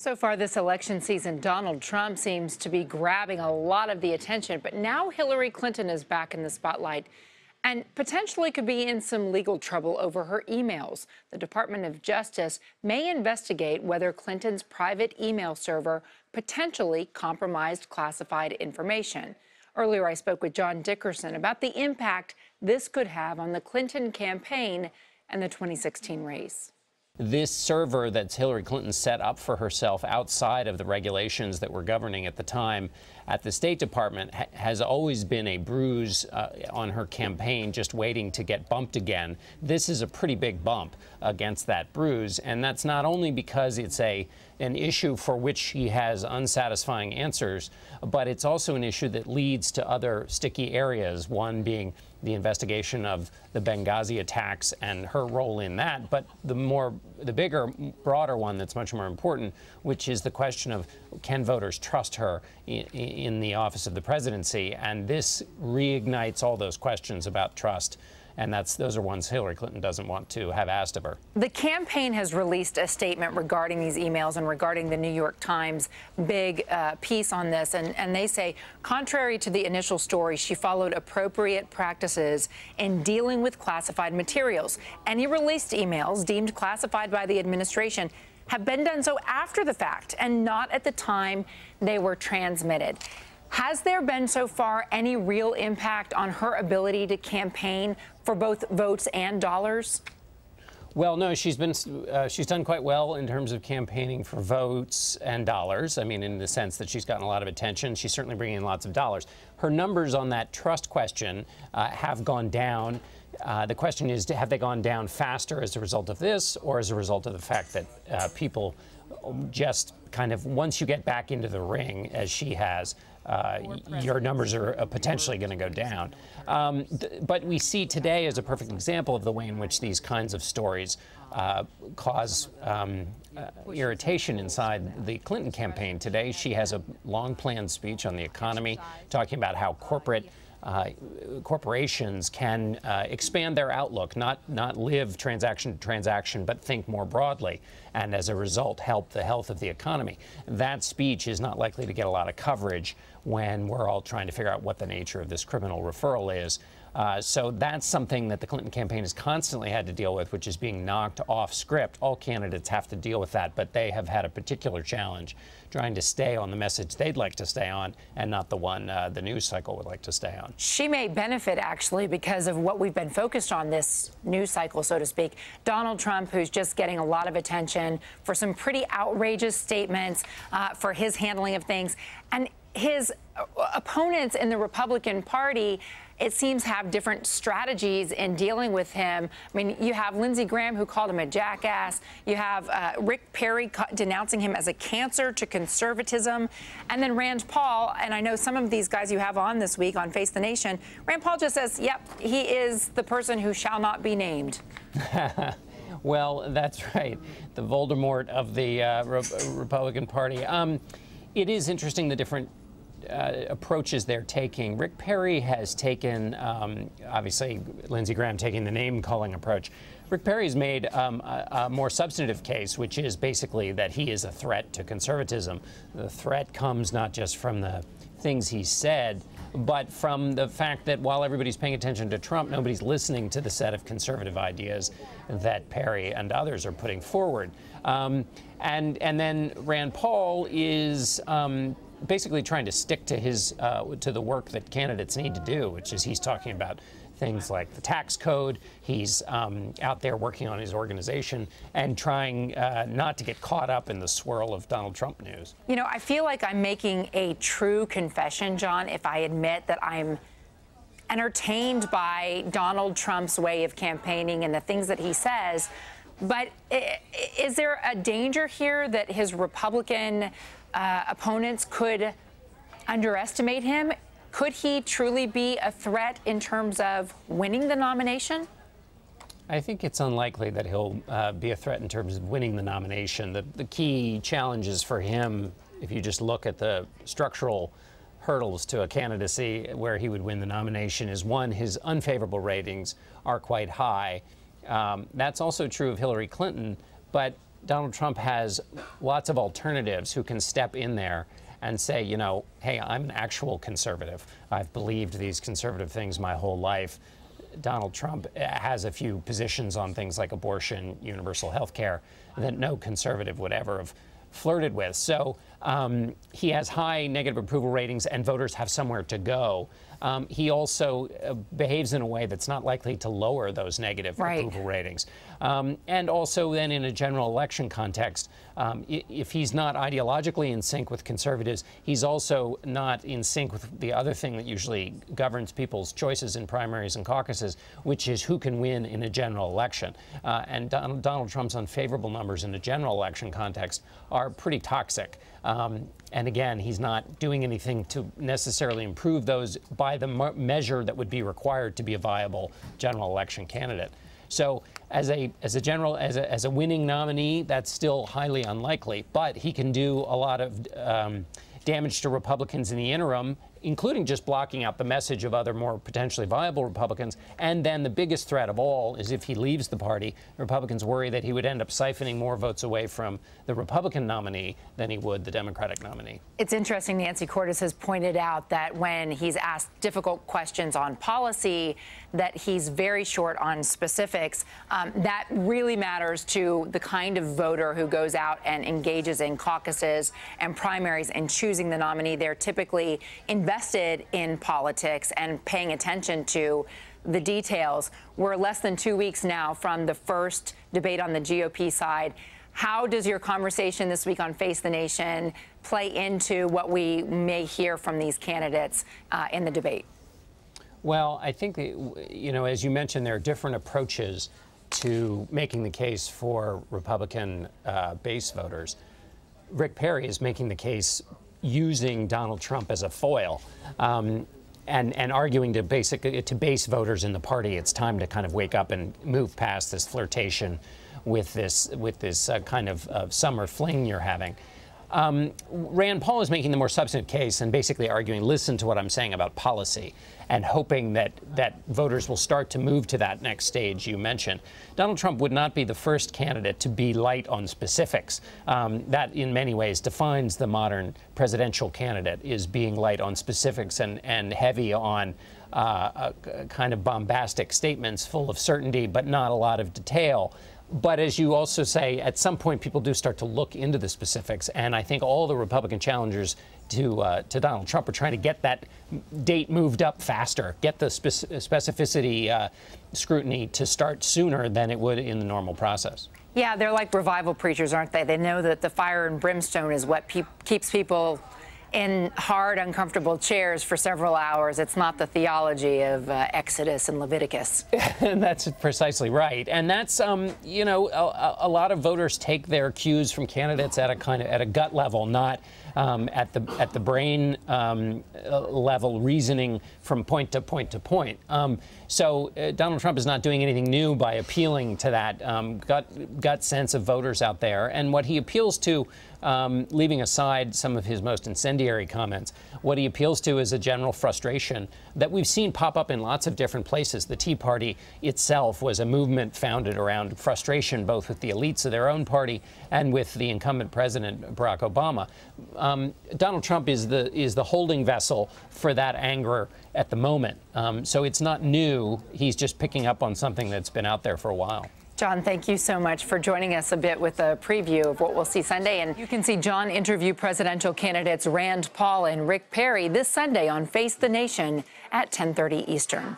So far this election season, Donald Trump seems to be grabbing a lot of the attention, but now Hillary Clinton is back in the spotlight and potentially could be in some legal trouble over her emails. The Department of Justice may investigate whether Clinton's private email server potentially compromised classified information. Earlier, I spoke with John Dickerson about the impact this could have on the Clinton campaign and the 2016 race. This server that Hillary Clinton set up for herself outside of the regulations that were governing at the time at the State Department has always been a bruise on her campaign, just waiting to get bumped again. This is a pretty big bump against that bruise, and that's not only because it's an issue for which she has unsatisfying answers, but it's also an issue that leads to other sticky areas, one being the investigation of the Benghazi attacks and her role in that, but the bigger, broader one that's much more important, which is the question of can voters trust her in the office of the presidency? And this reignites all those questions about trust. And those are ones Hillary Clinton doesn't want to have asked of her. The campaign has released a statement regarding these emails and regarding the New York Times big piece on this. And they say, contrary to the initial story, she followed appropriate practices in dealing with classified materials. Any released emails deemed classified by the administration have been done so after the fact and not at the time they were transmitted. Has there been so far any real impact on her ability to campaign for both votes and dollars? Well, no, she's done quite well in terms of campaigning for votes and dollars. I mean, in the sense that she's gotten a lot of attention. She's certainly bringing in lots of dollars. Her numbers on that trust question have gone down. The question is, have they gone down faster as a result of this or as a result of the fact that people just kind of, once you get back into the ring, as she has, your numbers are potentially going to go down. But we see today as a perfect example of the way in which these kinds of stories cause irritation inside the Clinton campaign. Today, she has a long-planned speech on the economy, talking about how corporations can expand their outlook, not live transaction to transaction, but think more broadly, and as a result, help the health of the economy. That speech is not likely to get a lot of coverage when we're all trying to figure out what the nature of this criminal referral is. So that's something that the Clinton campaign has constantly had to deal with, which is being knocked off script. All candidates have to deal with that, but they have had a particular challenge trying to stay on the message they'd like to stay on and not the one the news cycle would like to stay on. She may benefit, actually, because of what we've been focused on this news cycle, so to speak. Donald Trump, who's just getting a lot of attention for some pretty outrageous statements, for his handling of things. And his opponents in the Republican Party, it seems, have different strategies in dealing with him. I mean, you have Lindsey Graham, who called him a jackass. You have Rick Perry denouncing him as a cancer to conservatism. And then Rand Paul, and I know some of these guys you have on this week on Face the Nation, Rand Paul just says, yep, he is the person who shall not be named. Well, that's right. The Voldemort of the Republican Party. It is interesting the different approaches they're taking. Rick Perry has taken, obviously, Lindsey Graham taking the name-calling approach. Rick Perry's made a more substantive case, which is basically that he is a threat to conservatism. The threat comes not just from the things he said, but from the fact that while everybody's paying attention to Trump, nobody's listening to the set of conservative ideas that Perry and others are putting forward. And then Rand Paul is basically trying to stick to to the work that candidates need to do, which is he's talking about things like the tax code. He's out there working on his organization and trying not to get caught up in the swirl of Donald Trump news. You know, I feel like I'm making a true confession, John, if I admit that I'm entertained by Donald Trump's way of campaigning and the things that he says. But is there a danger here that his Republican opponents could underestimate him? Could he truly be a threat in terms of winning the nomination? I think it's unlikely that he'll be a threat in terms of winning the nomination. The key challenges for him, if you just look at the structural hurdles to a candidacy where he would win the nomination, is one, his unfavorable ratings are quite high. That's also true of Hillary Clinton, but Donald Trump has lots of alternatives who can step in there and say, you know, hey, I'm an actual conservative. I've believed these conservative things my whole life. Donald Trump has a few positions on things like abortion, universal health care that no conservative would ever have flirted with. So he has high negative approval ratings, and voters have somewhere to go. He also behaves in a way that's not likely to lower those negative approval ratings. And also then in a general election context, if he's not ideologically in sync with conservatives, he's also not in sync with the other thing that usually governs people's choices in primaries and caucuses, which is who can win in a general election. And Donald Trump's unfavorable numbers in a general election context are pretty toxic. And again, he's not doing anything to necessarily improve those by the measure that would be required to be a viable general election candidate. So as a winning nominee, that's still highly unlikely. But he can do a lot of damage to Republicans in the interim, including just blocking out the message of other more potentially viable Republicans. And then the biggest threat of all is if he leaves the party, Republicans worry that he would end up siphoning more votes away from the Republican nominee than he would the Democratic nominee. It's interesting, Nancy Cordes has pointed out that when he's asked difficult questions on policy, that he's very short on specifics. That really matters to the kind of voter who goes out and engages in caucuses and primaries and choosing the nominee. They're typically invested in politics and paying attention to the details. We're less than 2 weeks now from the first debate on the GOP side. How does your conversation this week on Face the Nation play into what we may hear from these candidates in the debate? Well, I think, you know, as you mentioned, there are different approaches to making the case for Republican base voters. Rick Perry is making the case using Donald Trump as a foil and arguing to base voters in the party. It's time to kind of wake up and move past this flirtation with this kind of summer fling you're having. Rand Paul is making the more substantive case and basically arguing, listen to what I'm saying about policy, and hoping that voters will start to move to that next stage you mentioned. Donald Trump would not be the first candidate to be light on specifics. That, in many ways, defines the modern presidential candidate, is being light on specifics and heavy on kind of bombastic statements full of certainty, but not a lot of detail. But as you also say, at some point, people do start to look into the specifics. And I think all the Republican challengers to Donald Trump are trying to get that date moved up faster, get the specificity scrutiny to start sooner than it would in the normal process. Yeah, they're like revival preachers, aren't they? They know that the fire and brimstone is what keeps people in hard, uncomfortable chairs for several hours. It's not the theology of Exodus and Leviticus. And that's precisely right. And that's, you know, a lot of voters take their cues from candidates at a gut level, not at the brain level, reasoning from point to point to point. So Donald Trump is not doing anything new by appealing to that gut sense of voters out there. And what he appeals to, leaving aside some of his most incendiary comments, what he appeals to is a general frustration that we've seen pop up in lots of different places. The Tea Party itself was a movement founded around frustration, both with the elites of their own party and with the incumbent president, Barack Obama. Donald Trump is the holding vessel for that anger at the moment. So it's not new. He's just picking up on something that's been out there for a while. John, thank you so much for joining us a bit with a preview of what we'll see Sunday. And you can see John interview presidential candidates Rand Paul and Rick Perry this Sunday on Face the Nation at 10:30 Eastern.